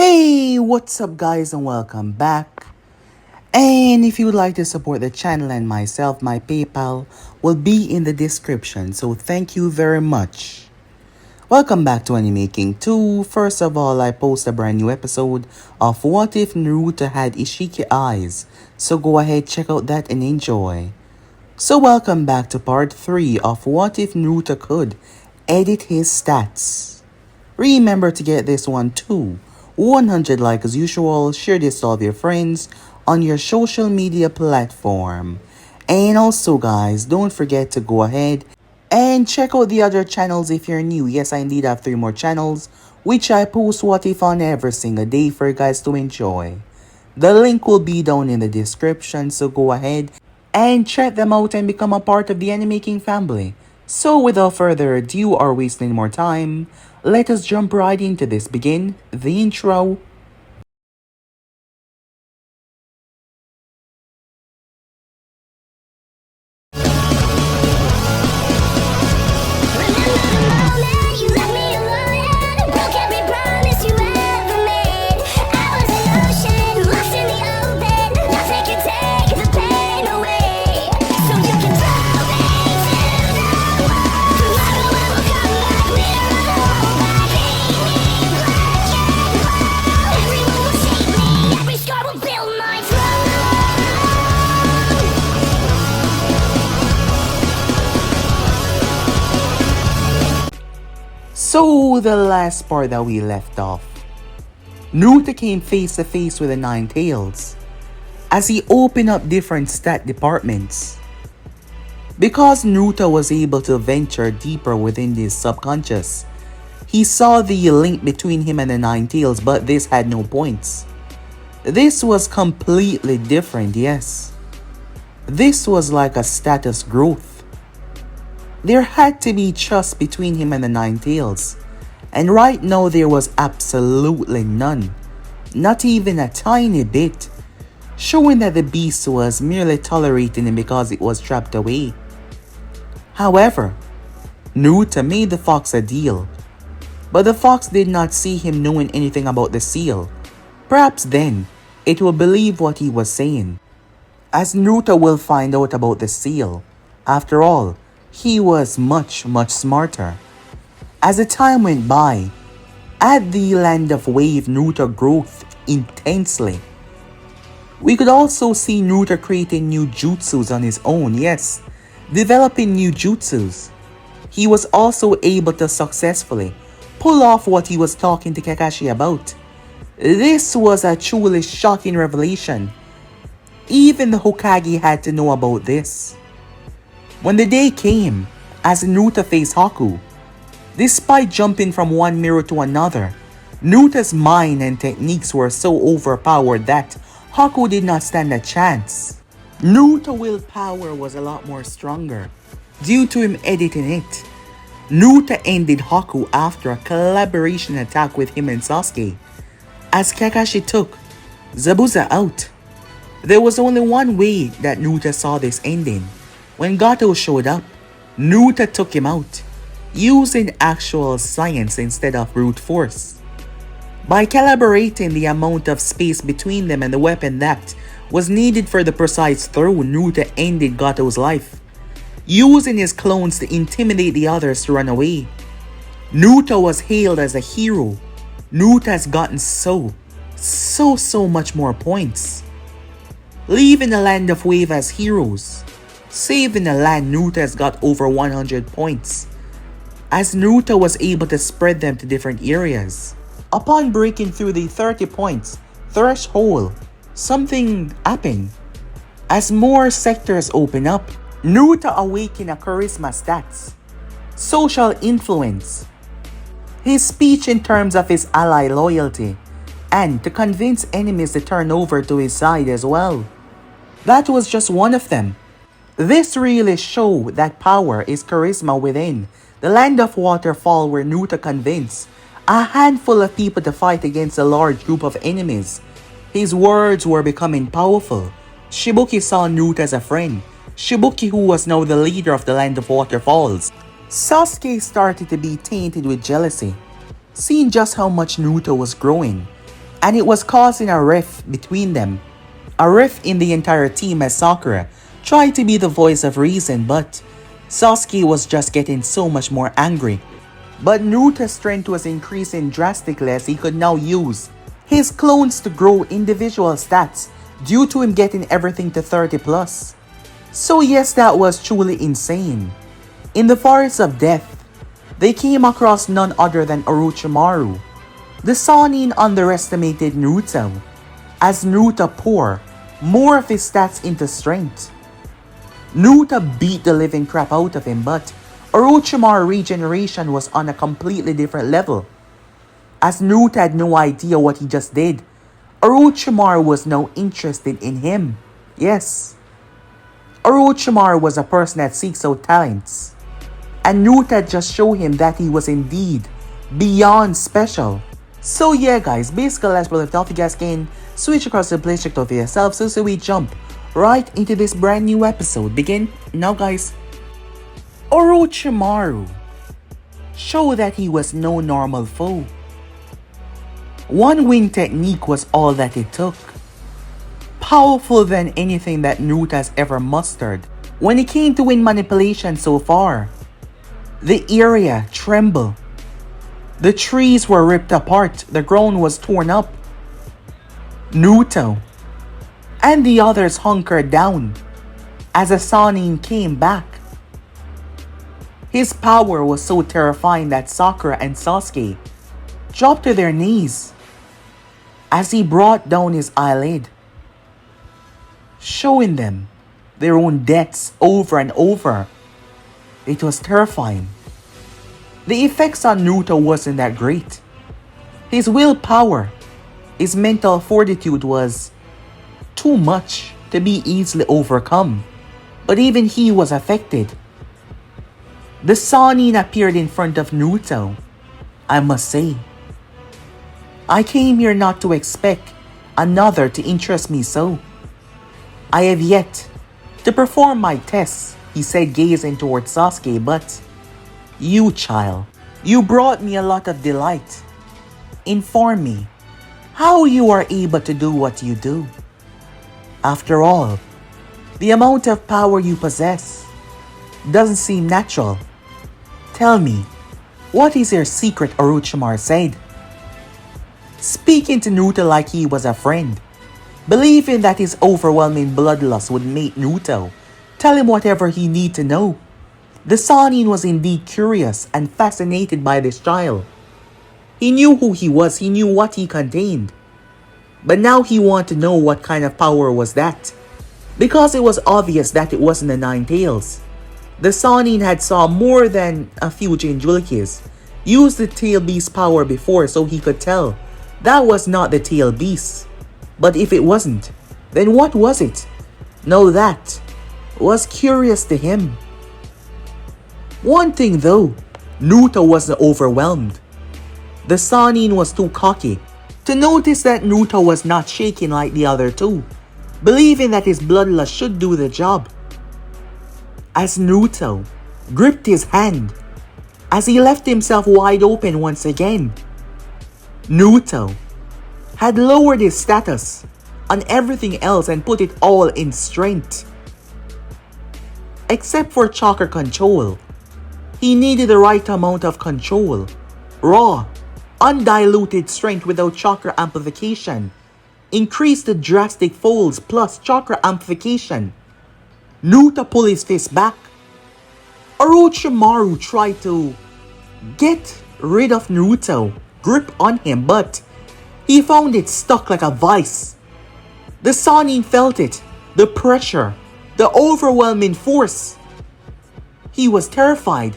Hey, what's up guys and welcome back. And if you would like to support the channel and myself, my PayPal will be in the description. So thank you very much. Welcome back to Animaking 2. First of all, I post a brand new episode of What If Naruto Had Ishiki Eyes. So go ahead, check out that and enjoy. So welcome back to part 3 of What If Naruto Could Edit His Stats. Remember to get this one too. 100 like as usual, share this to all of your friends on your social media platform. And also guys, don't forget to go ahead and check out the other channels if you're new. Yes, I indeed have 3 more channels, which I post what if on every single day for you guys to enjoy. The link will be down in the description, so go ahead and check them out and become a part of the Animaking family. So without further ado or wasting more time, let us jump right into this. Begin the intro. So the last part that we left off, Naruto came face to face with the Nine Tails as he opened up different stat departments. Because Naruto was able to venture deeper within his subconscious, he saw the link between him and the Nine Tails, but this had no points. This was completely different, yes. This was like a status growth. There had to be trust between him and the Nine Tails, and right now there was absolutely none, not even a tiny bit, showing that the beast was merely tolerating him because it was trapped away. However, Naruto made the fox a deal, but the fox did not see him knowing anything about the seal. Perhaps then, it will believe what he was saying, as Naruto will find out about the seal. After all, he was much smarter. As the time went by, at the land of wave, Naruto grew intensely. We could also see Naruto creating new jutsus on his own, yes, developing new jutsus. He was also able to successfully pull off what he was talking to Kakashi about. This was a truly shocking revelation. Even the Hokage had to know about this. When the day came, as Naruto faced Haku, despite jumping from one mirror to another, Naruto's mind and techniques were so overpowered that Haku did not stand a chance. Naruto's willpower was a lot more stronger due to him editing it. Naruto ended Haku after a collaboration attack with him and Sasuke, as Kakashi took Zabuza out. There was only one way that Naruto saw this ending. When Gato showed up, Naruto took him out, using actual science instead of brute force. By calibrating the amount of space between them and the weapon that was needed for the precise throw, Naruto ended Gato's life, using his clones to intimidate the others to run away. Naruto was hailed as a hero. Naruto has gotten so much more points, leaving the land of wave as heroes. Saving the land, Naruto has got over 100 points, as Naruto was able to spread them to different areas. Upon breaking through the 30 points threshold, something happened. As more sectors open up, Naruto awakened a charisma stats, social influence, his speech in terms of his ally loyalty, and to convince enemies to turn over to his side as well. That was just one of them. This really showed that power is charisma within the land of waterfall, where Naruto convinced a handful of people to fight against a large group of enemies. His words were becoming powerful. Shibuki saw Naruto as a friend. Shibuki, who was now the leader of the land of waterfalls. Sasuke started to be tainted with jealousy, seeing just how much Naruto was growing. and it was causing a rift between them. A rift in the entire team as Sakura tried to be the voice of reason, but Sasuke was just getting so much more angry. But Naruto's strength was increasing drastically as he could now use his clones to grow individual stats due to him getting everything to 30 plus. So yes, that was truly insane. In the Forest of Death, they came across none other than Orochimaru. The Sannin underestimated Naruto, as Naruto poured more of his stats into strength. Naruto beat the living crap out of him, but Orochimaru's regeneration was on a completely different level. As Naruto had no idea what he just did, Orochimaru was now interested in him. Yes, Orochimaru was a person that seeks out talents, and Naruto just showed him that he was indeed beyond special. So yeah guys, basically as we left off, you guys can switch across the play check for yourself. So we jump right into this brand new episode. Begin now guys. Orochimaru showed that he was no normal foe. One wing technique was all that it took. Powerful than anything that Naruto has ever mustered. When it came to wind manipulation so far, the area trembled. The trees were ripped apart, the ground was torn up. Naruto and the others hunkered down as a Sannin came back. His power was so terrifying that Sakura and Sasuke dropped to their knees as he brought down his eyelid, showing them their own deaths over and over. It was terrifying. The effects on Naruto wasn't that great. His willpower, his mental fortitude was too much to be easily overcome, but even he was affected. The Sannin appeared in front of Naruto. I must say, I came here not to expect another to interest me so. I have yet to perform my tests, he said, gazing towards Sasuke, but you, child, you brought me a lot of delight. Inform me how you are able to do what you do. After all, the amount of power you possess doesn't seem natural. Tell me, what is your secret? Orochimaru said, speaking to Naruto like he was a friend, believing that his overwhelming bloodlust would make Naruto tell him whatever he need to know. The Sannin was indeed curious and fascinated by this child. He knew who he was, he knew what he contained. But now he wanted to know what kind of power was that, because it was obvious that it wasn't the Nine Tails. The Sannin had saw more than a few Jinchurikis use the Tail Beast power before, so he could tell that was not the Tail Beast. But if it wasn't, then what was it? Now that was curious to him. One thing though, Naruto wasn't overwhelmed. The Sannin was too cocky to notice that Naruto was not shaking like the other two, believing that his bloodlust should do the job. As Naruto gripped his hand, as he left himself wide open once again, Naruto had lowered his status on everything else and put it all in strength. Except for chakra control, he needed the right amount of control. Raw, undiluted strength without chakra amplification. Increase the drastic folds plus chakra amplification. Naruto pulled his fist back. Orochimaru tried to get rid of Naruto's grip on him, but he found it stuck like a vice. The Sannin felt it, the pressure, the overwhelming force. He was terrified.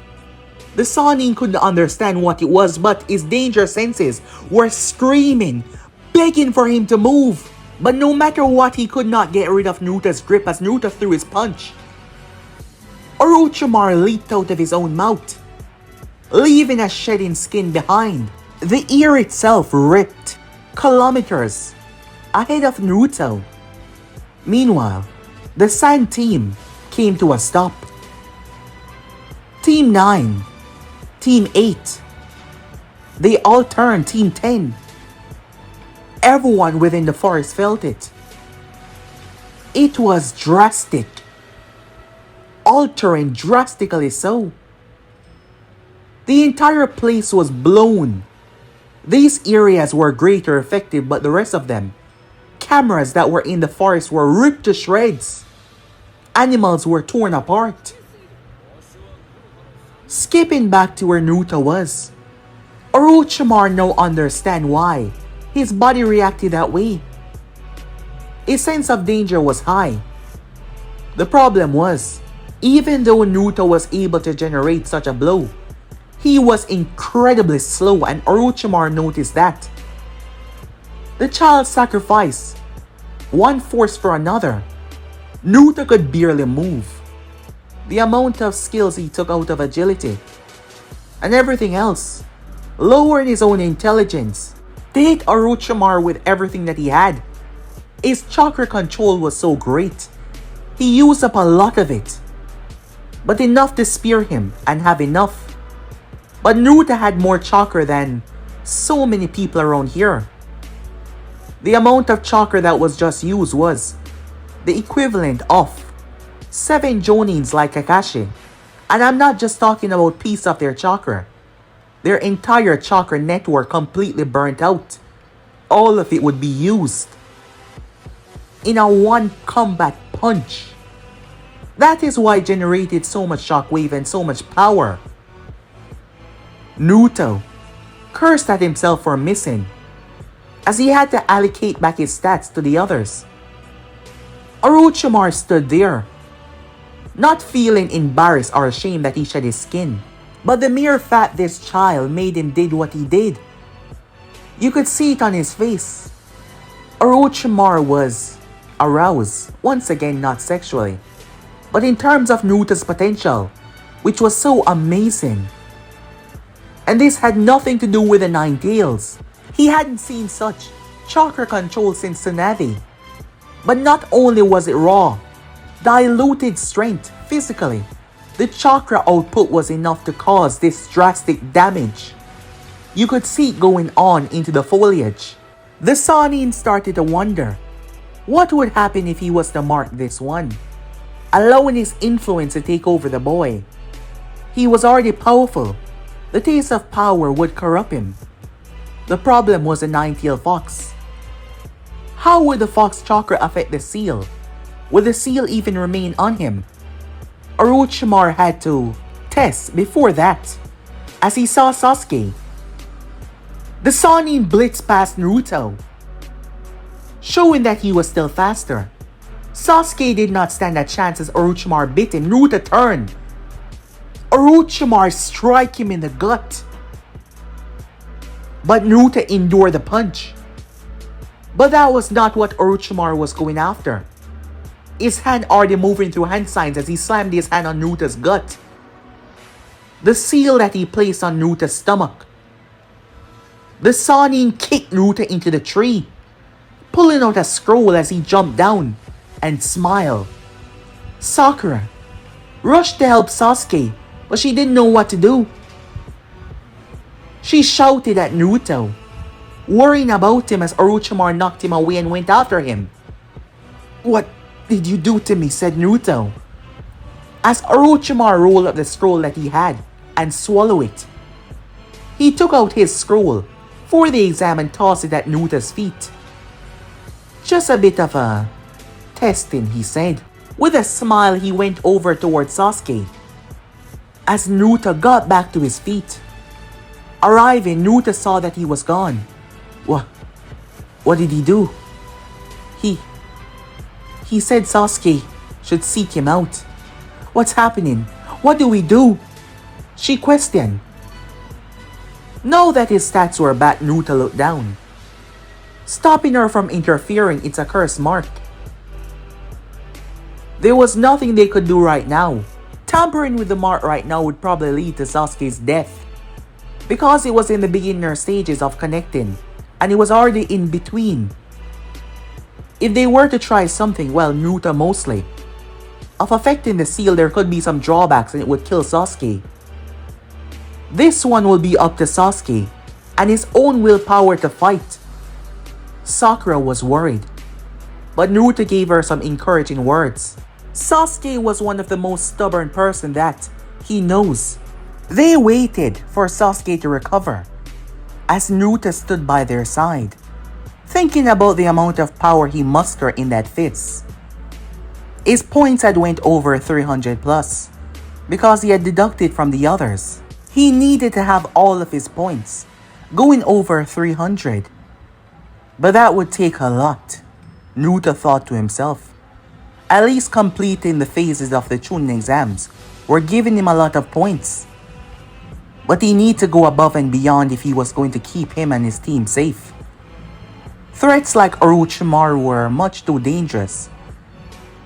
The Sannin couldn't understand what it was, but his danger senses were screaming, begging for him to move. But no matter what, he could not get rid of Naruto's grip as Naruto threw his punch. Orochimaru leaped out of his own mouth, leaving a shedding skin behind. The ear itself ripped kilometers ahead of Naruto. Meanwhile, the Sand team came to a stop. Team 9, Team 8, they all turned Team 10. Everyone within the forest felt it. It was drastic. Altering drastically so. The entire place was blown. These areas were greatly affected, but the rest of them, cameras that were in the forest were ripped to shreds. Animals were torn apart. Skipping back to where Naruto was, Orochimaru now understand why his body reacted that way. His sense of danger was high. The problem was, even though Naruto was able to generate such a blow, he was incredibly slow, and Orochimaru noticed that. The child sacrifice, one force for another. Naruto could barely move. The amount of skills he took out of agility, and everything else, lowered his own intelligence. To hit Orochimaru with everything that he had, his chakra control was so great. He used up a lot of it, but enough to spear him and have enough. But Naruto had more chakra than so many people around here. The amount of chakra that was just used was the equivalent of 7 Jonins like Kakashi. And I'm not just talking about piece of their chakra. Their entire chakra network completely burnt out. All of it would be used in a one combat punch. That is why it generated so much shockwave and so much power. Naruto cursed at himself for missing, as he had to allocate back his stats to the others. Orochimaru stood there, not feeling embarrassed or ashamed that he shed his skin, but the mere fact this child made him did what he did. You could see it on his face. Orochimaru was aroused, once again not sexually, but in terms of Naruto's potential, which was so amazing. And this had nothing to do with the Nine Tails. He hadn't seen such chakra control since Tsunade. But not only was it raw, diluted strength physically, the chakra output was enough to cause this drastic damage. You could see it going on into the foliage. The Sannin started to wonder, what would happen if he was to mark this one, allowing his influence to take over the boy? He was already powerful. The taste of power would corrupt him. The problem was the nine-tailed fox. How would the fox chakra affect the seal? Would the seal even remain on him? Orochimaru had to test before that, as he saw Sasuke. The Sannin blitzed past Naruto, showing that he was still faster. Sasuke did not stand a chance as Orochimaru bit him. Naruto turned. Orochimaru struck him in the gut, but Naruto endured the punch. But that was not what Orochimaru was going after. His hand already moving through hand signs as he slammed his hand on Naruto's gut, the seal that he placed on Naruto's stomach. The Sannin kicked Naruto into the tree, pulling out a scroll as he jumped down and smiled. Sakura rushed to help Sasuke, but she didn't know what to do. She shouted at Naruto, worrying about him as Orochimaru knocked him away and went after him. "What did you do to me?" said Naruto, as Orochimaru rolled up the scroll that he had and swallowed it. He took out his scroll for the exam and tossed it at Naruto's feet. "Just a bit of a testing," he said. With a smile, he went over towards Sasuke. As Naruto got back to his feet, arriving, Naruto saw that he was gone. What did he do? He said Sasuke should seek him out. "What's happening? What do we do?" she questioned. Now that his stats were back, Naruto looked down. Stopping her from interfering, it's a curse mark. There was nothing they could do right now. Tampering with the mark right now would probably lead to Sasuke's death, because it was in the beginner stages of connecting, and it was already in between. If they were to try something, well, Naruto mostly, of affecting the seal, there could be some drawbacks and it would kill Sasuke. This one will be up to Sasuke and his own willpower to fight. Sakura was worried, but Naruto gave her some encouraging words. Sasuke was one of the most stubborn person that he knows. They waited for Sasuke to recover as Naruto stood by their side, thinking about the amount of power he mustered in that fist. His points had went over 300 plus because he had deducted from the others. He needed to have all of his points going over 300. But that would take a lot, Naruto thought to himself. At least completing the phases of the Chunin exams were giving him a lot of points. But he needed to go above and beyond if he was going to keep him and his team safe. Threats like Orochimaru were much too dangerous.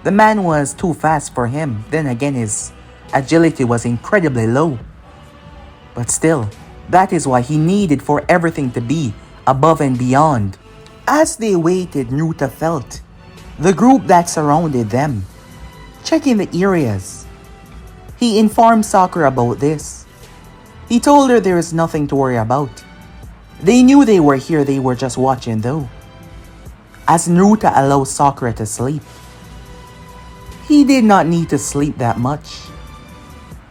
The man was too fast for him, then again his agility was incredibly low. But still, that is why he needed for everything to be above and beyond. As they waited, Naruto felt the group that surrounded them, checking the areas. He informed Sakura about this. He told her there is nothing to worry about. They knew they were here, they were just watching though. As Naruto allowed Sakura to sleep. He did not need to sleep that much,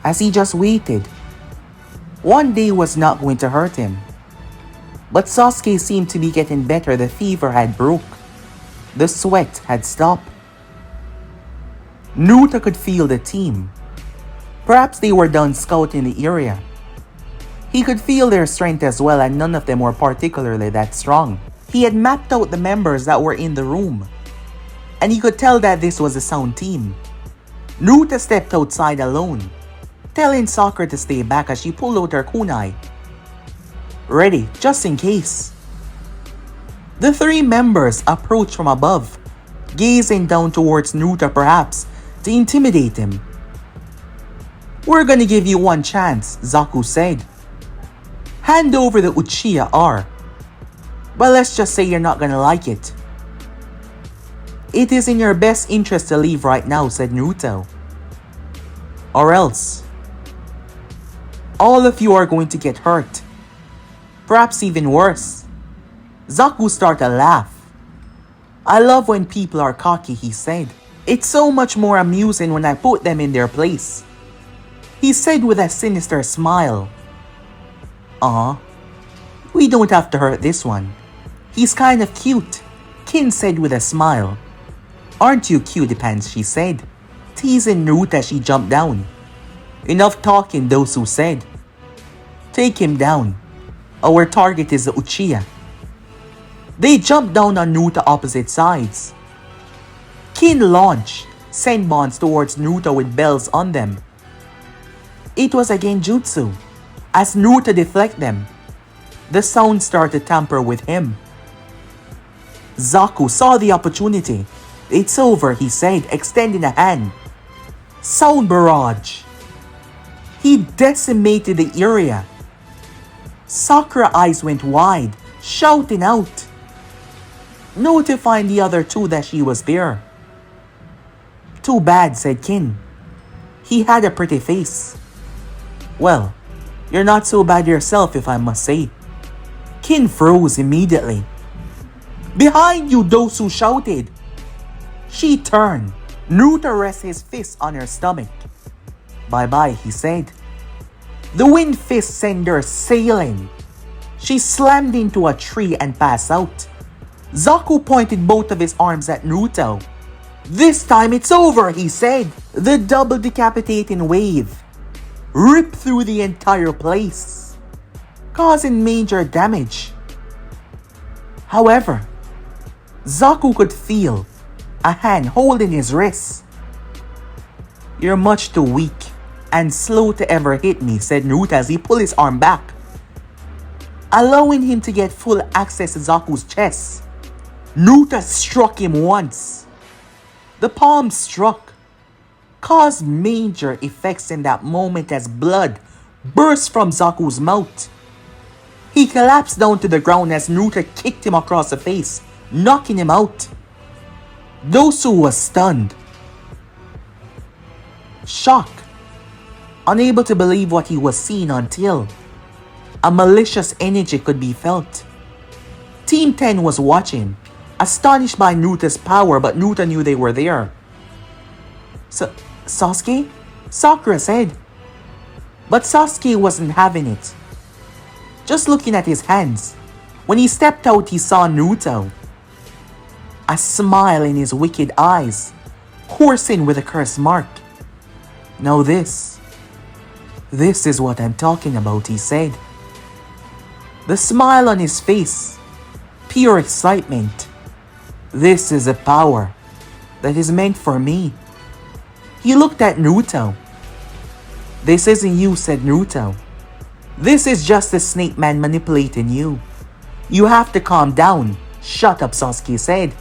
as he just waited. One day was not going to hurt him. But Sasuke seemed to be getting better. The fever had broke. The sweat had stopped. Naruto could feel the team. Perhaps they were done scouting the area. He could feel their strength as well, and none of them were particularly that strong. He had mapped out the members that were in the room, and he could tell that this was a sound team. Naruto stepped outside alone, telling Sakura to stay back as she pulled out her kunai, ready just in case. The three members approached from above, gazing down towards Naruto perhaps to intimidate him. "We're gonna give you one chance," Zaku said. "Hand over the Uchiha R. But let's just say you're not gonna like it." "It is in your best interest to leave right now," said Naruto. "Or else, all of you are going to get hurt. Perhaps even worse." Zaku started to laugh. "I love when people are cocky," he said. "It's so much more amusing when I put them in their place," he said with a sinister smile. "Aw, we don't have to hurt this one. He's kind of cute," Kin said with a smile. "Aren't you cutie pants?" she said, teasing Naruto as she jumped down. "Enough talking," Dosu said. "Take him down. Our target is the Uchiha." They jumped down on Naruto opposite sides. Kin launched Senbons towards Naruto with bells on them. It was a genjutsu. As Naruto deflected them, the sound started to tamper with him. Zaku saw the opportunity. "It's over," he said, extending a hand. Sound barrage. He decimated the area. Sakura's eyes went wide, shouting out, notifying the other two that she was there. "Too bad," said Kin. He had a pretty face. "Well, you're not so bad yourself, if I must say." Kin froze immediately. "Behind you," Dosu shouted. She turned. Naruto rested his fist on her stomach. "Bye-bye," he said. The wind fist sent her sailing. She slammed into a tree and passed out. Zaku pointed both of his arms at Naruto. "This time it's over," he said. The double decapitating wave ripped through the entire place, causing major damage. However, Zaku could feel a hand holding his wrist. "You're much too weak and slow to ever hit me," said Naruto as he pulled his arm back, allowing him to get full access to Zaku's chest. Naruto struck him once. The palm struck, caused major effects in that moment as blood burst from Zaku's mouth. He collapsed down to the ground as Naruto kicked him across the face, knocking him out. Dosu was stunned. Shock. Unable to believe what he was seeing until a malicious energy could be felt. Team 10 was watching, astonished by Naruto's power, but Naruto knew they were there. Sasuke? Sakura said. But Sasuke wasn't having it. Just looking at his hands, when he stepped out he saw Naruto. A smile in his wicked eyes, coursing with a curse mark. Now this is what I'm talking about, he said. The smile on his face, pure excitement. This is a power that is meant for me. He looked at Naruto. This isn't you, said Naruto. This is just the snake man manipulating you. You have to calm down. Shut up, Sasuke said.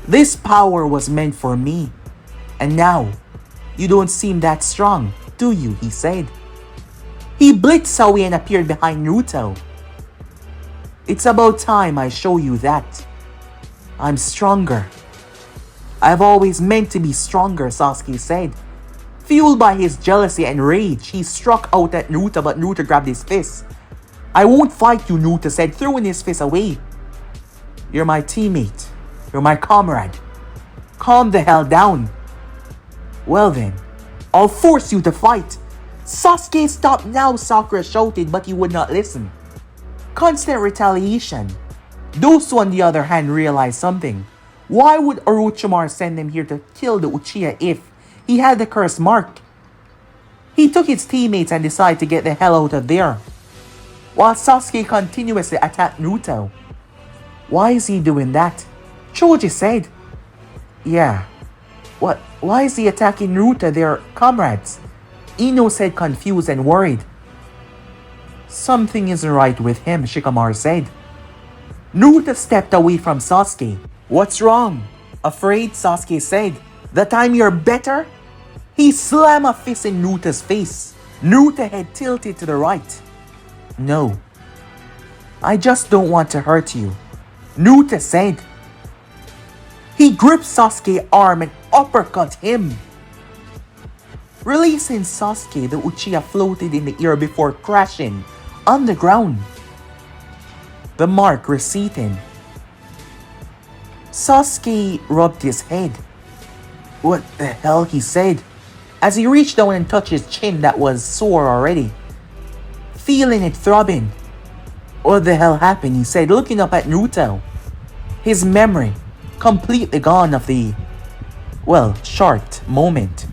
This power was meant for me. And now, you don't seem that strong, do you? He said. He blitzed away and appeared behind Naruto. It's about time I show you that. I'm stronger. I've always meant to be stronger, Sasuke said. Fueled by his jealousy and rage, he struck out at Naruto, but Naruto grabbed his fist. I won't fight you, Naruto said, throwing his fist away. You're my teammate. You're my comrade. Calm the hell down. Well then, I'll force you to fight. Sasuke, stop now, Sakura shouted, but he would not listen. Constant retaliation. Those on the other hand realized something. Why would Orochimaru send them here to kill the Uchiha if he had the curse mark? He took his teammates and decided to get the hell out of there, while Sasuke continuously attacked Naruto. Why is he doing that? Choji said. Yeah. What? Why is he attacking Naruto, their comrades? Ino said, confused and worried. Something isn't right with him, Shikamaru said. Naruto stepped away from Sasuke. What's wrong? Afraid, Sasuke said. The time you're better? He slammed a fist in Naruto's face. Naruto head tilted to the right. No. I just don't want to hurt you, Naruto said. He gripped Sasuke's arm and uppercut him. Releasing Sasuke, the Uchiha floated in the air before crashing on the ground. The mark receding. Sasuke rubbed his head. What the hell, he said, as he reached down and touched his chin that was sore already, feeling it throbbing. What the hell happened, he said, looking up at Naruto. His memory completely gone of the, short moment.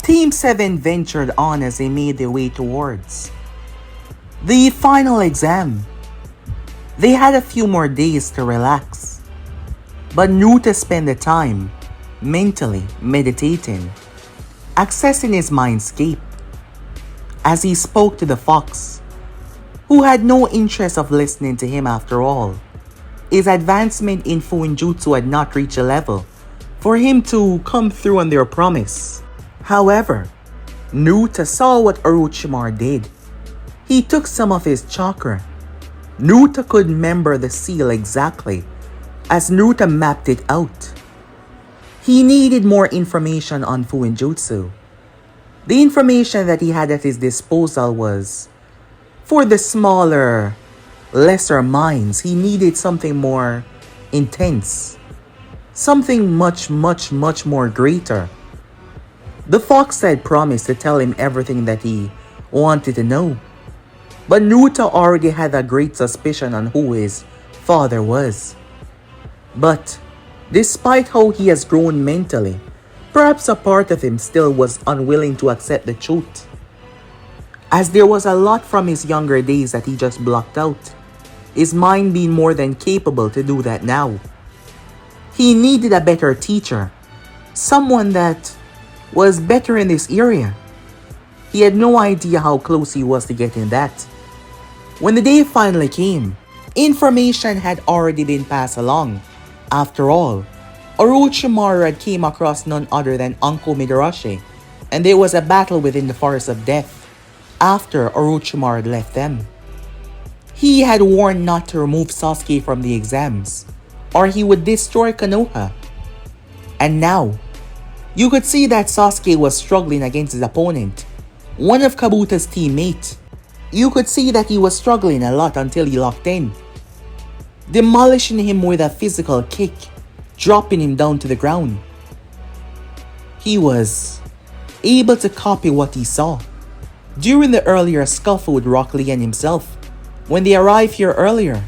Team 7 ventured on as they made their way towards the final exam. They had a few more days to relax, but Naruto spent the time mentally meditating, accessing his mindscape, as he spoke to the fox, who had no interest of listening to him after all. His advancement in Fuinjutsu had not reached a level for him to come through on their promise. However, Naruto saw what Orochimaru did. He took some of his chakra. Naruto could remember the seal exactly as Naruto mapped it out. He needed more information on Fuinjutsu. The information that he had at his disposal was for the smaller, lesser minds. He needed something more intense, something much more greater. The fox had promised to tell him everything that he wanted to know, but Naruto already had a great suspicion on who his father was. But despite how he has grown mentally, perhaps a part of him still was unwilling to accept the truth, as there was a lot from his younger days that he just blocked out, his mind being more than capable to do that now. He needed a better teacher, someone that was better in this area. He had no idea how close he was to getting that. When the day finally came, information had already been passed along. After all, Orochimaru had came across none other than Uncle Midarashi, and there was a battle within the Forest of Death after Orochimaru had left them. He had warned not to remove Sasuke from the exams, or he would destroy Konoha. And now, you could see that Sasuke was struggling against his opponent, one of Kabuta's teammates. You could see that he was struggling a lot until he locked in. demolishing him with a physical kick, dropping him down to the ground. He was able to copy what he saw during the earlier scuffle with Rock Lee and himself when they arrived here earlier.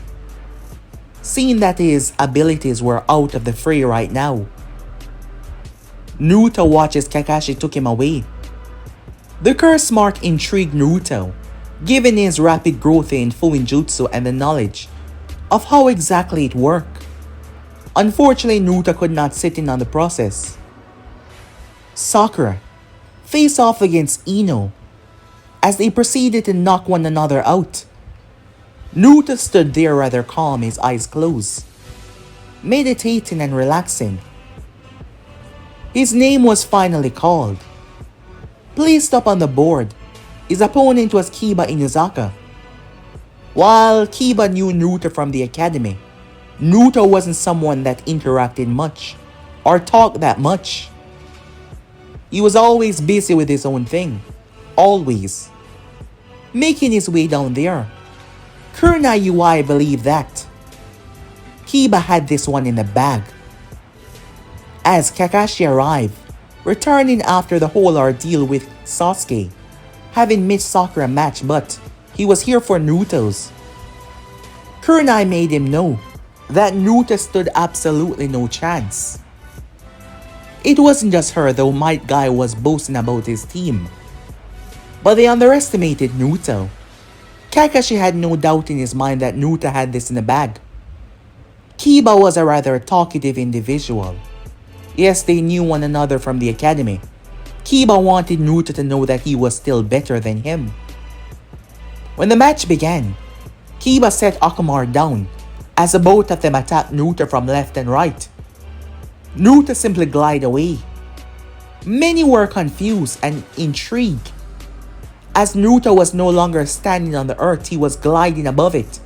Seeing that his abilities were out of the fray right now, Naruto watches Kakashi took him away. The curse mark intrigued Naruto, given his rapid growth in Fuinjutsu and the knowledge of how exactly it worked. Unfortunately, Naruto could not sit in on the process. Sakura faced off against Ino as they proceeded to knock one another out. Naruto stood there rather calm, his eyes closed, meditating and relaxing. His name was finally called. Placed up on the board, his opponent was Kiba Inuzaka. While Kiba knew Naruto from the academy, Naruto wasn't someone that interacted much or talked that much. He was always busy with his own thing, always. Making his way down there, Kurna UI believed that Kiba had this one in the bag. As Kakashi arrived, returning after the whole ordeal with Sasuke, having missed Sakura match, but he was here for Naruto's. Kurna made him know that Naruto stood absolutely no chance. It wasn't just her though Might Guy was boasting about his team, but they underestimated Naruto. Kakashi had no doubt in his mind that Naruto had this in the bag. Kiba was a rather talkative individual. Yes, they knew one another from the academy. Kiba wanted Naruto to know that he was still better than him. When the match began, Kiba set Akamaru down as the both of them attacked Naruto from left and right. Naruto simply glided away. Many were confused and intrigued. As Naruto was no longer standing on the earth, he was gliding above it.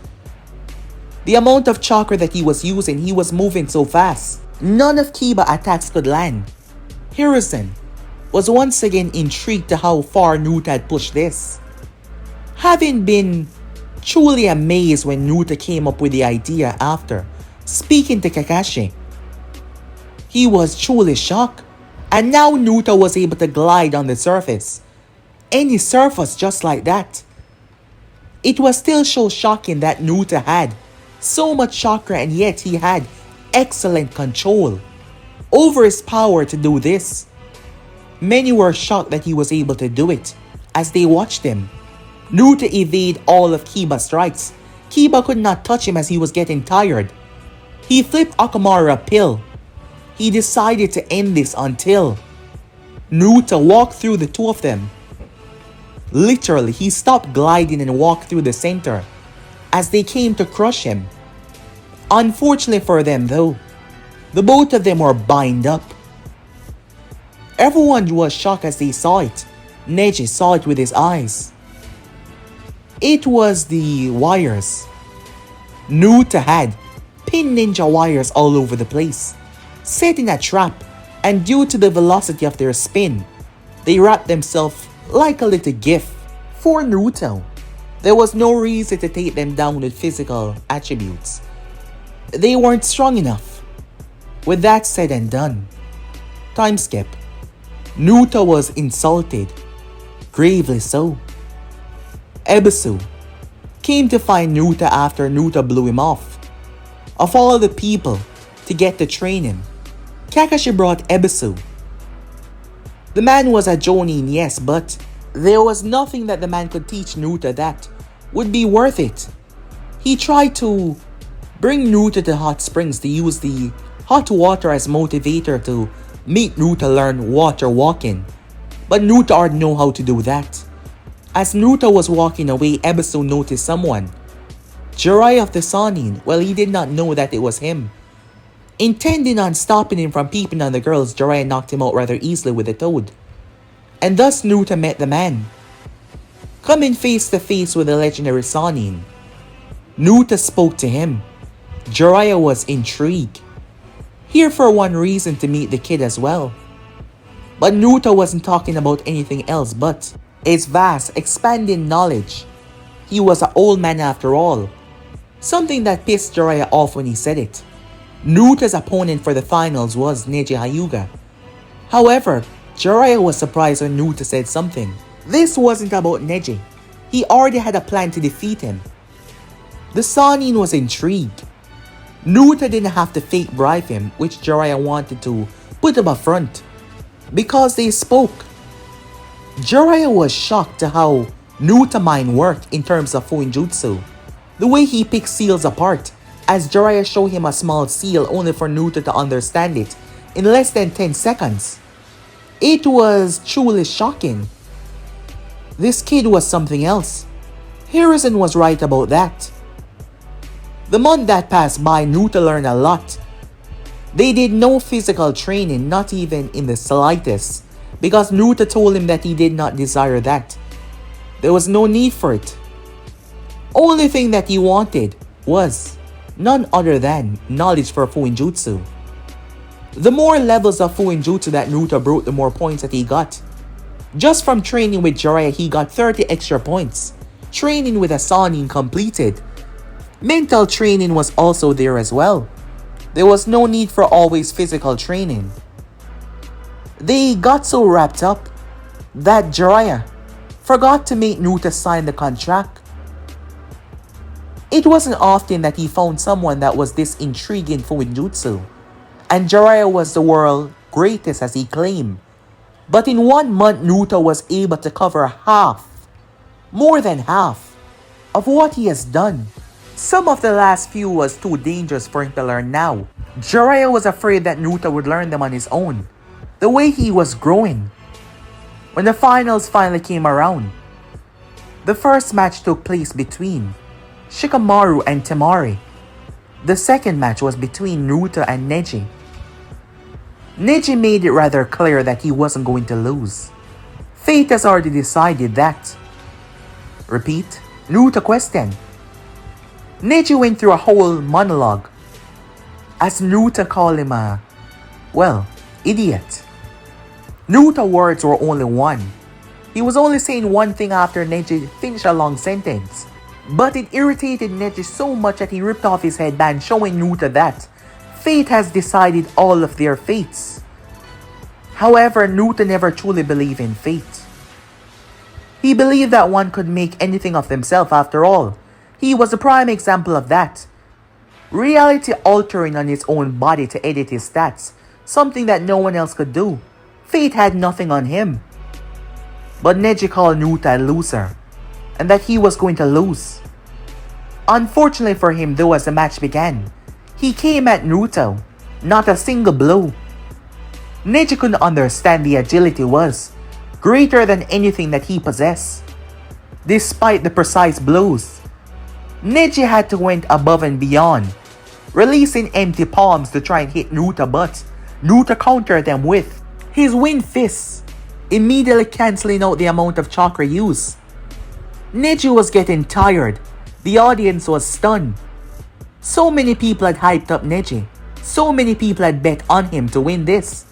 The amount of chakra that he was using, he was moving so fast. None of Kiba attacks could land. Hiruzen was once again intrigued to how far Naruto had pushed this. Having been truly amazed when Naruto came up with the idea after speaking to Kakashi, he was truly shocked. And now Naruto was able to glide on the surface. Any surface just like that. It was still so shocking that Naruto had so much chakra and yet he had excellent control over his power to do this. Many were shocked that he was able to do it as they watched him. Naruto evaded all of Kiba's strikes. Kiba could not touch him as he was getting tired. He flipped Akamaru a pill. He decided to end this until Naruto walked through the two of them. Literally, he stopped gliding and walked through the center as they came to crush him. Unfortunately for them though, the both of them were bound up. Everyone was shocked as they saw it. Neji saw it with his eyes. It was the wires. Naruto had pinned ninja wires all over the place, setting a trap, and due to the velocity of their spin, they wrapped themselves like a little gift for Naruto. There was no reason to take them down with physical attributes. They weren't strong enough. With that said and done, time skip. Naruto was insulted, gravely so. Ebisu came to find Naruto after Naruto blew him off. Of all the people to get to train him, Kakashi brought Ebisu. The man was a Jonin, yes, but there was nothing that the man could teach Naruto that would be worth it. He tried to bring Naruto to hot springs to use the hot water as motivator to make Naruto learn water walking, but Naruto already know how to do that. As Naruto was walking away, Ebisu noticed someone. Jiraiya of the Chunin. Well, he did not know that it was him. Intending on stopping him from peeping on the girls, Jiraiya knocked him out rather easily with a toad. And thus Naruto met the man. Coming face to face with the legendary Chunin, Naruto spoke to him. Jiraiya was intrigued. Here for one reason to meet the kid as well. But Naruto wasn't talking about anything else but his vast, expanding knowledge. He was an old man after all. something that pissed Jiraiya off when he said it. Naruta's opponent for the finals was Neji Hyuga. However, Jiraiya was surprised when Naruto said something. This wasn't about Neji. He already had a plan to defeat him. The Sannin was intrigued. Naruto didn't have to fake bribe him, which Jiraiya wanted to put him up front, because they spoke. Jiraiya was shocked to how Naruto's mind worked in terms of Fuinjutsu. The way he picked seals apart, as Jiraiya showed him a small seal only for Naruto to understand it in less than 10 seconds. It was truly shocking. This kid was something else. Harrison was right about that. The month that passed by, Naruto learned a lot. They did no physical training, not even in the slightest, because Naruto told him that he did not desire that. There was no need for it. Only thing that he wanted was none other than knowledge for Fuinjutsu. The more levels of Fuinjutsu that Naruto broke, the more points that he got. Just from training with Jiraiya, he got 30 extra points. Training with a Sannin completed. Mental training was also there as well. There was no need for always physical training. They got so wrapped up that Jiraiya forgot to make Naruto sign the contract. It wasn't often that he found someone that was this intriguing for Fuinjutsu, and Jiraiya was the world's greatest as he claimed. But in 1 month, Naruto was able to cover half, more than half, of what he has done. Some of the last few was too dangerous for him to learn now. Jiraiya was afraid that Naruto would learn them on his own, the way he was growing. When the finals finally came around, the first match took place between Shikamaru and Temari. The second match was between Naruto and Neji. Neji made it rather clear that he wasn't going to lose. Fate has already decided that. Repeat, Naruto questioned. Neji went through a whole monologue, as Naruto called him a, idiot. Naruto's words were only one. He was only saying one thing after Neji finished a long sentence. But it irritated Neji so much that he ripped off his headband, showing Naruto that fate has decided all of their fates. However, Naruto never truly believed in fate. He believed that one could make anything of himself after all. He was a prime example of that. Reality altering on his own body to edit his stats, something that no one else could do. Fate had nothing on him. But Neji called Naruto a loser, and that he was going to lose. Unfortunately for him, though, as the match began, he came at Naruto, not a single blow. Neji couldn't understand the agility was greater than anything that he possessed. Despite the precise blows, Neji had to went above and beyond, releasing empty palms to try and hit Naruto, but Naruto countered them with his wind fists, immediately cancelling out the amount of chakra used. Neji was getting tired. The audience was stunned. So many people had hyped up Neji. So many people had bet on him to win this.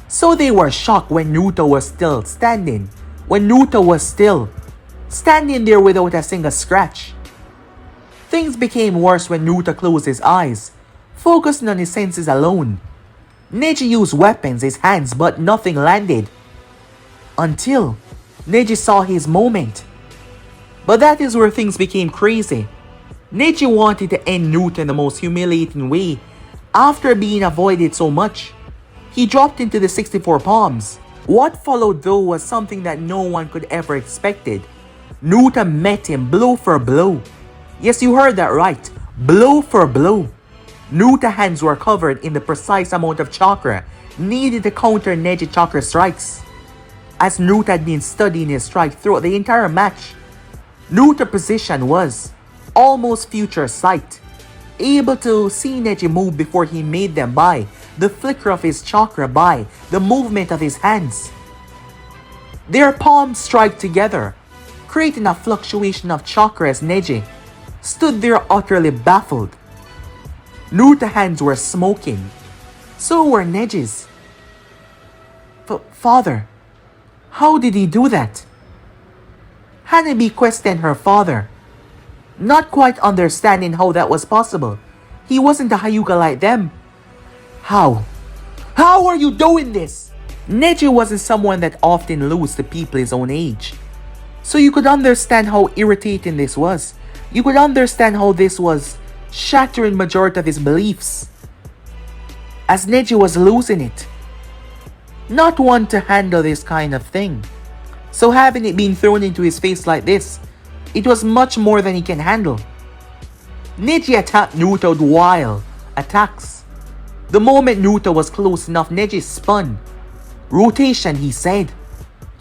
So they were shocked when Naruto was still standing. When Naruto was still standing there without a single scratch. Things became worse when Naruto closed his eyes, focusing on his senses alone. Neji used weapons, his hands, but nothing landed. Until Neji saw his moment. But that is where things became crazy. Neji wanted to end Naruto in the most humiliating way. After being avoided so much, he dropped into the 64 palms. What followed though was something that no one could ever expected. Naruto met him blow for blow. Yes, you heard that right. Blow for blow. Naruto's hands were covered in the precise amount of chakra needed to counter Neji chakra strikes. As Naruto had been studying his strike throughout the entire match, Naruto's position was almost future sight, able to see Neji move before he made them by the flicker of his chakra, by the movement of his hands. Their palms strike together, creating a fluctuation of chakra as Neji stood there utterly baffled. Naruto's hands were smoking. So were Neji's. Father, how did he do that? Hanabi questioned her father. not quite understanding how that was possible. He wasn't a Hyuga like them. How? How are you doing this? Neji wasn't someone that often loses to people his own age. So you could understand how irritating this was. You could understand how this was shattering majority of his beliefs. As Neji was losing it. Not one to handle this kind of thing. So having it being thrown into his face like this, it was much more than he can handle. Neji attacked Naruto with wild attacks. The moment Naruto was close enough, Neji spun. Rotation, he said.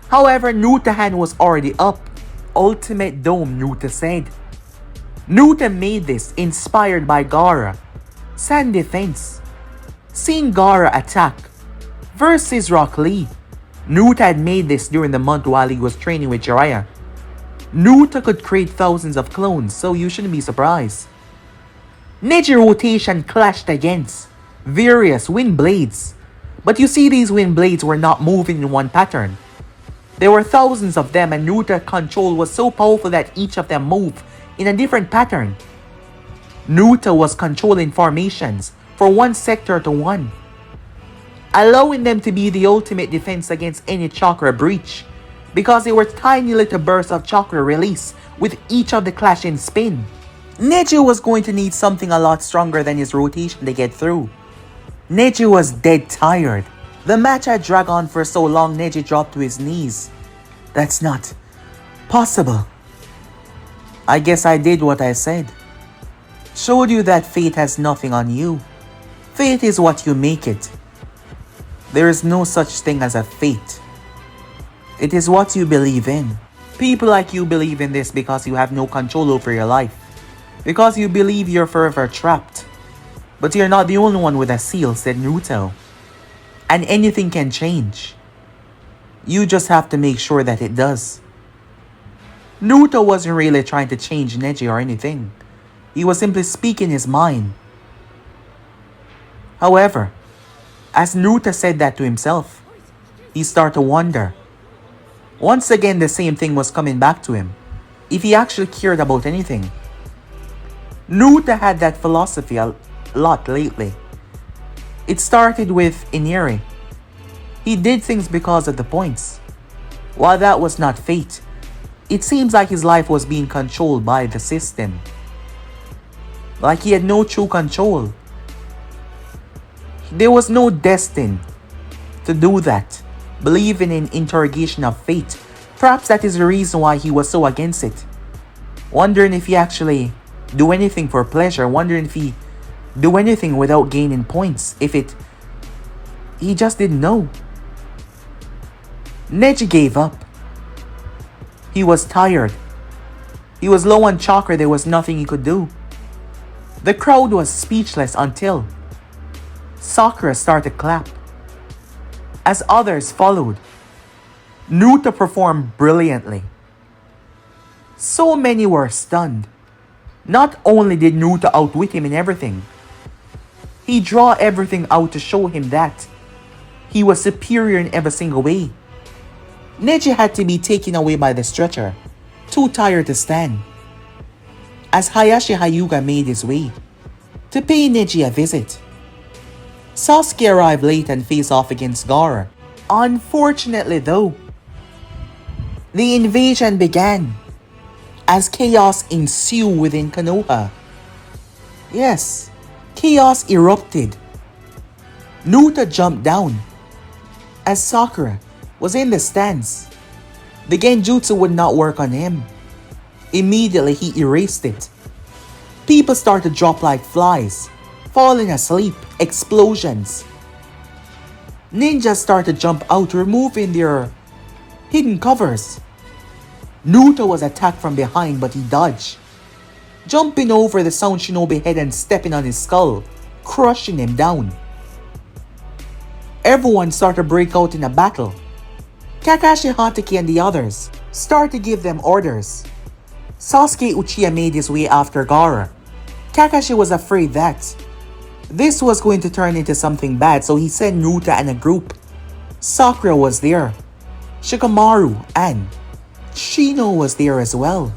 However, Naruto's hand was already up. Ultimate Dome, Naruto said. Naruto made this inspired by Gaara. Sand defense. Seeing Gaara attack versus Rock Lee. Naruto had made this during the month while he was training with Jiraiya. Naruto could create thousands of clones, so you shouldn't be surprised. Neji rotation clashed against various wind blades. But you see, these wind blades were not moving in one pattern. There were thousands of them, and Naruto's control was so powerful that each of them moved in a different pattern. Naruto was controlling formations from one sector to one, allowing them to be the ultimate defense against any chakra breach, because they were tiny little bursts of chakra release with each of the clashing spin. Neji was going to need something a lot stronger than his rotation to get through. Neji was dead tired. The match had dragged on for so long, Neji dropped to his knees. That's not possible. I guess I did what I said. Showed you that fate has nothing on you. Fate is what you make it. There is no such thing as a fate. It is what you believe in. People like you believe in this because you have no control over your life. Because you believe you're forever trapped. But you're not the only one with a seal, said Naruto. And anything can change. You just have to make sure that it does. Naruto wasn't really trying to change Neji or anything. He was simply speaking his mind. However, as Naruto said that to himself, he started to wonder. Once again, the same thing was coming back to him. If he actually cared about anything. Naruto had that philosophy a lot lately. It started with Iniri. He did things because of the points. While that was not fate, it seems like his life was being controlled by the system. Like he had no true control. There was no destiny to do that. Believing in interrogation of fate. Perhaps that is the reason why he was so against it. Wondering if he actually do anything for pleasure. Wondering if he do anything without gaining points. He just didn't know. Neji gave up. He was tired. He was low on chakra. There was nothing he could do. The crowd was speechless until Sakura started to clap. As others followed, Naruto performed brilliantly. So many were stunned. Not only did Naruto outwit him in everything, he drew everything out to show him that he was superior in every single way. Neji had to be taken away by the stretcher, too tired to stand. As Hayashi Hyuga made his way to pay Neji a visit, Sasuke arrived late and faced off against Gaara. Unfortunately though, the invasion began as chaos ensued within Konoha. Yes, chaos erupted. Naruto jumped down as Sakura was in the stands. The genjutsu would not work on him. Immediately he erased it. People started to drop like flies, falling asleep, explosions. Ninjas started to jump out, removing their hidden covers. Naruto was attacked from behind, but he dodged, jumping over the sound shinobi head and stepping on his skull, crushing him down. Everyone started to break out in a battle. Kakashi Hatake and the others started to give them orders. Sasuke Uchiha made his way after Gaara. Kakashi was afraid that this was going to turn into something bad, so he sent Naruto and a group. Sakura was there. Shikamaru and Shino was there as well.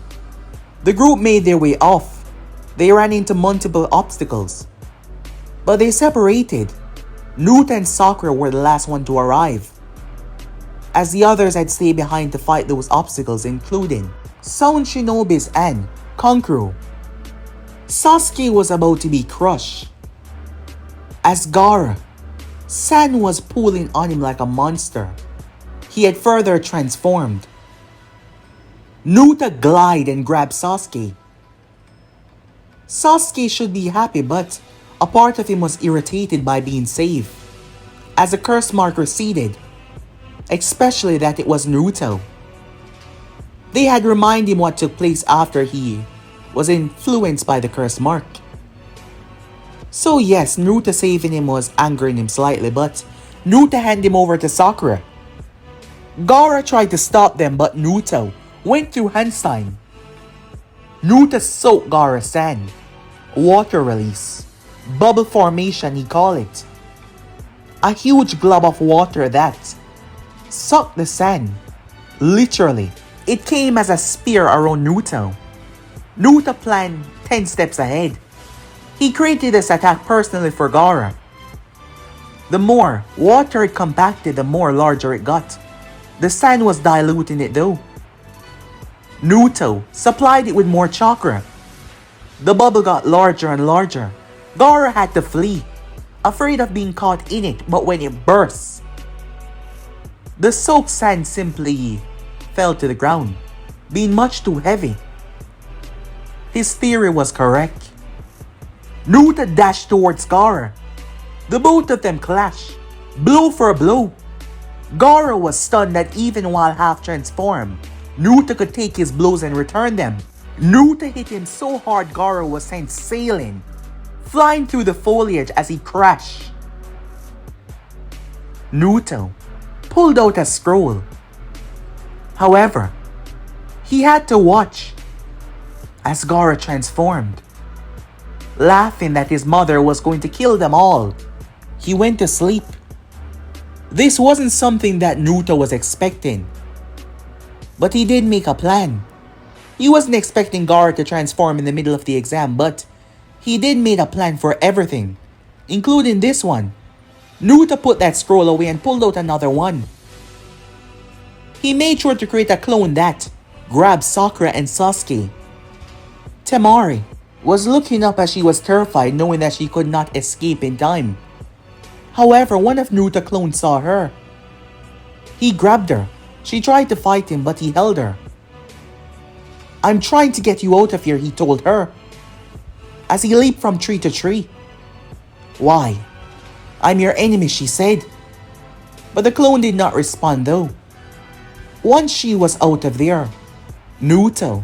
The group made their way off. They ran into multiple obstacles, but they separated. Naruto and Sakura were the last one to arrive, as the others had stayed behind to fight those obstacles, including Sound Shinobis and Kankuro. Sasuke was about to be crushed, as Gaara San was pulling on him like a monster. He had further transformed. Naruto glided and grabbed Sasuke. Sasuke should be happy, but a part of him was irritated by being saved, as the curse mark receded, especially that it was Naruto. They had reminded him what took place after he was influenced by the curse mark. So yes, Naruto saving him was angering him slightly, but Naruto handed him over to Sakura. Gaara tried to stop them, but Naruto went through handstand. Naruto soaked Gaara's sand. Water release. Bubble formation, he called it. A huge glob of water that sucked the sand. Literally, it came as a spear around Naruto. Naruto planned 10 steps ahead. He created this attack personally for Gaara. The more water it compacted, the more larger it got. The sand was diluting it though. Naruto supplied it with more chakra. The bubble got larger and larger. Gaara had to flee, afraid of being caught in it, but when it burst, the soaked sand simply fell to the ground, being much too heavy. His theory was correct. Naruto dashed towards Gaara. The both of them clashed, blow for blow. Gaara was stunned that even while half transformed, Naruto could take his blows and return them. Naruto hit him so hard Gaara was sent sailing, flying through the foliage as he crashed. Naruto pulled out a scroll. However, he had to watch as Gaara transformed. Laughing that his mother was going to kill them all, he went to sleep. This wasn't something that Naruto was expecting, but he did make a plan. He wasn't expecting Gaara to transform in the middle of the exam, but he did make a plan for everything, including this one. Naruto put that scroll away and pulled out another one. He made sure to create a clone that grabbed Sakura and Sasuke. Temari was looking up as she was terrified, knowing that she could not escape in time. However, one of Naruto's clones saw her. He grabbed her. She tried to fight him, but he held her. "I'm trying to get you out of here," he told her, as he leaped from tree to tree. "Why? I'm your enemy," she said. But the clone did not respond though. Once she was out of there, Naruto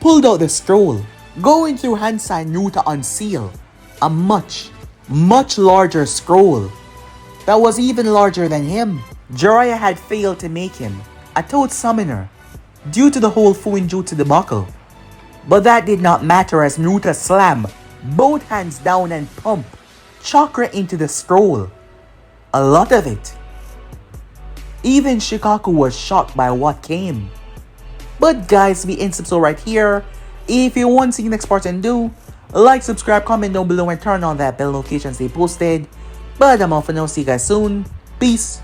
pulled out the scroll. Going through handstand, Naruto unsealed a much larger scroll that was even larger than him. Jiraiya had failed to make him a Toad Summoner due to the whole Fuinjutsu debacle. But that did not matter as Naruto slammed both hands down and pumped chakra into the scroll. A lot of it. Even Shikaku was shocked by what came. But guys, we end this episode right here. If you want to see the next part and do, like, subscribe, comment down below and turn on that bell notification to stay posted. But I'm off for now. See you guys soon. Peace.